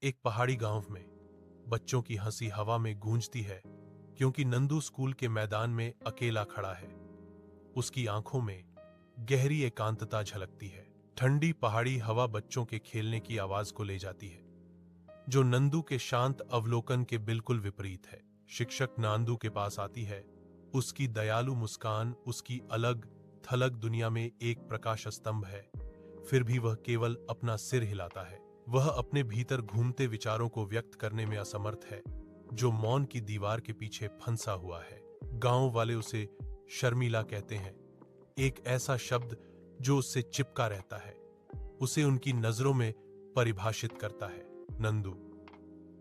एक पहाड़ी गांव में बच्चों की हंसी हवा में गूंजती है क्योंकि नंदू स्कूल के मैदान में अकेला खड़ा है। उसकी आंखों में गहरी एकांतता झलकती है। ठंडी पहाड़ी हवा बच्चों के खेलने की आवाज को ले जाती है, जो नंदू के शांत अवलोकन के बिल्कुल विपरीत है। शिक्षक नांदू के पास आती है। उसकी दयालु मुस्कान उसकी अलग थलग दुनिया में एक प्रकाश स्तंभ है। फिर भी वह केवल अपना सिर हिलाता है। वह अपने भीतर घूमते विचारों को व्यक्त करने में असमर्थ है, जो मौन की दीवार के पीछे फंसा हुआ है। गांव वाले उसे शर्मिला कहते हैं, एक ऐसा शब्द जो उससे चिपका रहता है, उसे उनकी नजरों में परिभाषित करता है। नंदू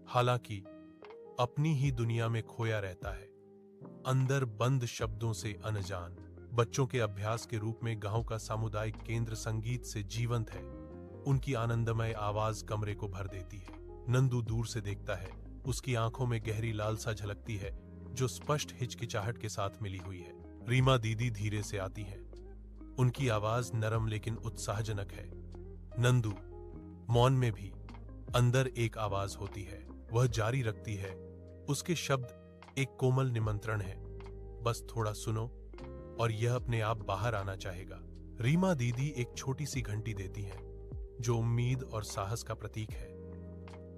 हालांकि अपनी ही दुनिया में खोया रहता है, अंदर बंद शब्दों से अनजान। बच्चों के अभ्यास के रूप में गांव का सामुदायिक केंद्र संगीत से जीवंत है। उनकी आनंदमय आवाज कमरे को भर देती है। नंदू दूर से देखता है। उसकी आंखों में गहरी लालसा झलकती है, जो स्पष्ट हिचकिचाहट के साथ मिली हुई है। रीमा दीदी धीरे से आती हैं। उनकी आवाज नरम लेकिन उत्साहजनक है। नंदू मौन में भी अंदर एक आवाज होती है। वह जारी रखती है। उसके शब्द एक कोमल निमंत्रण है, बस थोड़ा सुनो और यह अपने आप बाहर आना चाहेगा। रीमा दीदी एक छोटी सी घंटी देती हैं, जो उम्मीद और साहस का प्रतीक है।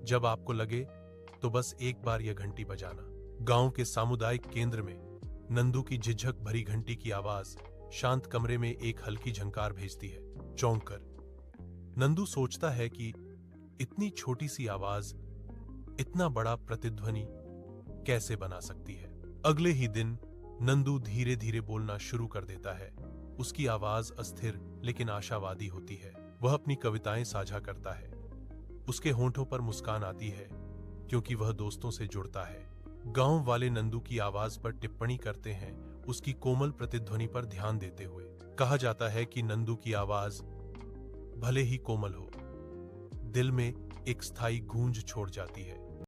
जब आपको लगे तो बस एक बार यह घंटी बजाना। गांव के सामुदायिक केंद्र में नंदू की झिझक भरी घंटी की आवाज शांत कमरे में एक हल्की झंकार भेजती है। चौंक कर नंदू सोचता है कि इतनी छोटी सी आवाज इतना बड़ा प्रतिध्वनि कैसे बना सकती है। अगले ही दिन नंदू धीरे धीरे बोलना शुरू कर देता है। उसकी आवाज अस्थिर लेकिन आशावादी होती है। वह अपनी कविताएं साझा करता है। उसके होंठों पर मुस्कान आती है क्योंकि वह दोस्तों से जुड़ता है। गांव वाले नंदू की आवाज पर टिप्पणी करते हैं, उसकी कोमल प्रतिध्वनि पर ध्यान देते हुए। कहा जाता है कि नंदू की आवाज भले ही कोमल हो, दिल में एक स्थायी गूंज छोड़ जाती है।